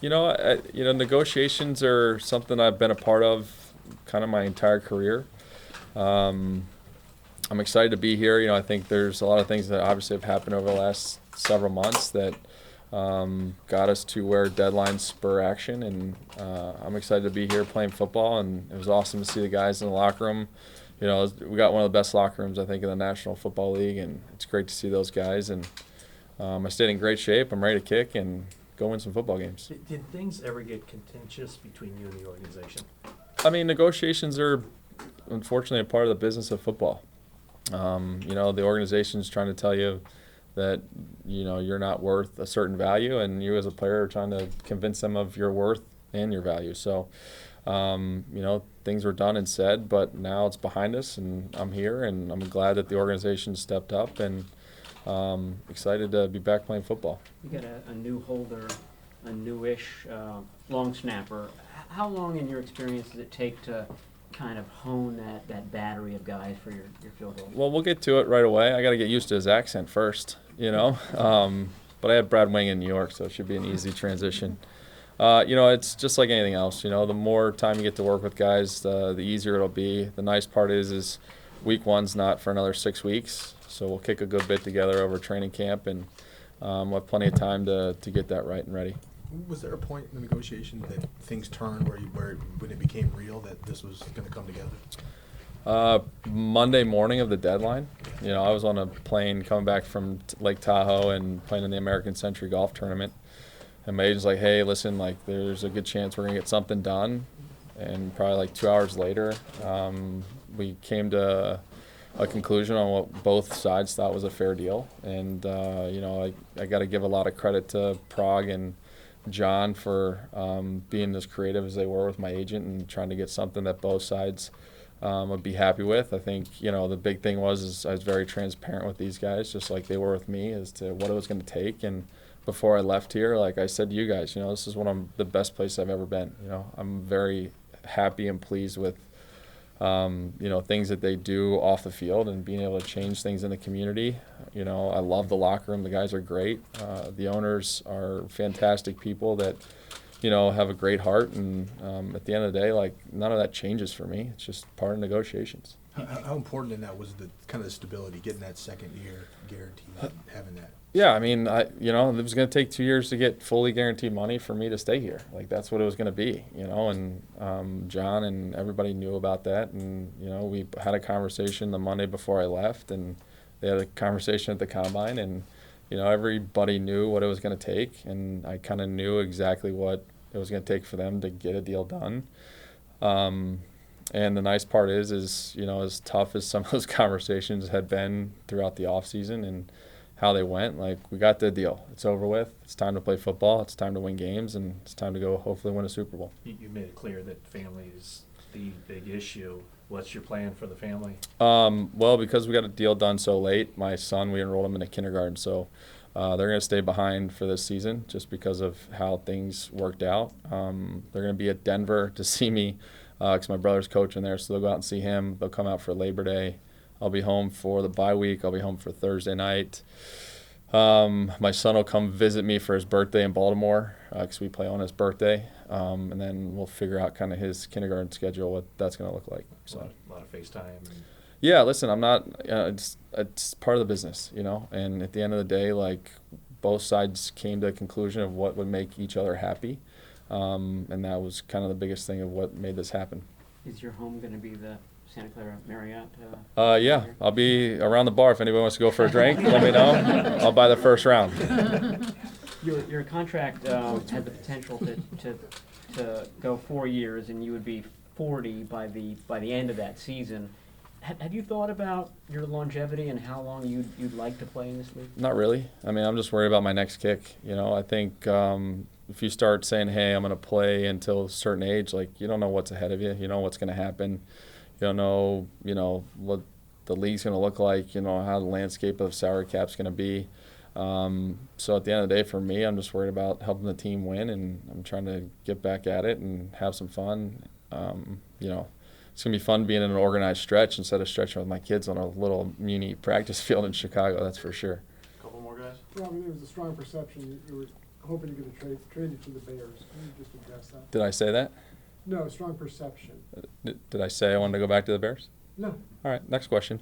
Negotiations are something I've been a part of kind of my entire career. I'm excited to be here. I think there's a lot of things that obviously have happened over the last several months that got us to where deadlines spur action, and I'm excited to be here playing football, and it was awesome to see the guys in the locker room. We got one of the best locker rooms, I think, in the National Football League, and it's great to see those guys, and I stayed in great shape. I'm ready to kick and go win some football games. Did things ever get contentious between you and the organization? I mean, negotiations are unfortunately a part of the business of football. The organization's trying to tell you that, you're not worth a certain value, and you as a player are trying to convince them of your worth and your value. So, things were done and said, but now it's behind us, and I'm here, and I'm glad that the organization stepped up, and excited to be back playing football. You got a new holder, a newish long snapper. How long in your experience does it take to kind of hone that battery of guys for your field goals? Well, we'll get to it right away. I got to get used to his accent first, But I had Brad Wing in New York, so it should be an easy transition. It's just like anything else. The more time you get to work with guys, the easier it'll be. The nice part is week one's not for another 6 weeks, so we'll kick a good bit together over training camp, and we'll have plenty of time to get that right and ready. Was there a point in the negotiation that things turned when it became real that this was going to come together? Monday morning of the deadline, I was on a plane coming back from Lake Tahoe and playing in the American Century Golf Tournament. And my agent's like, hey, listen, there's a good chance we're going to get something done. And probably 2 hours later, we came to a conclusion on what both sides thought was a fair deal. And, I got to give a lot of credit to Prague and John for being as creative as they were with my agent and trying to get something that both sides would be happy with. I think, the big thing was I was very transparent with these guys, just like they were with me, as to what it was going to take. And before I left here, like I said to you guys, this is one of the best places I've ever been. I'm very happy and pleased with, things that they do off the field and being able to change things in the community. I love the locker room. The guys are great. The owners are fantastic people that, have a great heart. And at the end of the day, none of that changes for me. It's just part of negotiations. How important in that was the kind of stability, getting that second year guaranteed, having that? Yeah, I mean, it was going to take 2 years to get fully guaranteed money for me to stay here. That's what it was going to be, and John and everybody knew about that. And, we had a conversation the Monday before I left, and they had a conversation at the Combine, and, everybody knew what it was going to take, and I kind of knew exactly what it was going to take for them to get a deal done. And the nice part is, as tough as some of those conversations had been throughout the offseason and how they went, we got the deal. It's over with. It's time to play football. It's time to win games, and it's time to go hopefully win a Super Bowl. You made it clear that family is the big issue. What's your plan for the family? Well, because we got a deal done so late, my son, we enrolled him in a kindergarten, so they're going to stay behind for this season just because of how things worked out. They're going to be at Denver to see me because my brother's coaching there, so they'll go out and see him. They'll come out for Labor Day. I'll be home for the bye week. I'll be home for Thursday night. My son will come visit me for his birthday in Baltimore because we play on his birthday. And then we'll figure out kind of his kindergarten schedule, what that's going to look like. So a lot of FaceTime. Yeah, listen, I'm not it's part of the business, and at the end of the day, both sides came to a conclusion of what would make each other happy. And that was kind of the biggest thing of what made this happen. Is your home going to be the Santa Clara Marriott? Yeah, I'll be around the bar if anybody wants to go for a drink. Let me know. I'll buy the first round. Your contract had the potential to go 4 years, and you would be 40 by the end of that season. Have you thought about your longevity and how long you'd like to play in this league? Not really. I mean, I'm just worried about my next kick. I think if you start saying, hey, I'm going to play until a certain age, you don't know what's ahead of you. You know what's going to happen. You don't know, what the league's going to look like, how the landscape of salary cap's going to be. So at the end of the day, for me, I'm just worried about helping the team win, and I'm trying to get back at it and have some fun. It's going to be fun being in an organized stretch instead of stretching with my kids on a little muni practice field in Chicago, that's for sure. A couple more guys? Robbie, there was a strong perception you were hoping you're gonna trade it to the Bears. Can you just address that? Did I say that? No, strong perception. Did I say I wanted to go back to the Bears? No. All right, next question.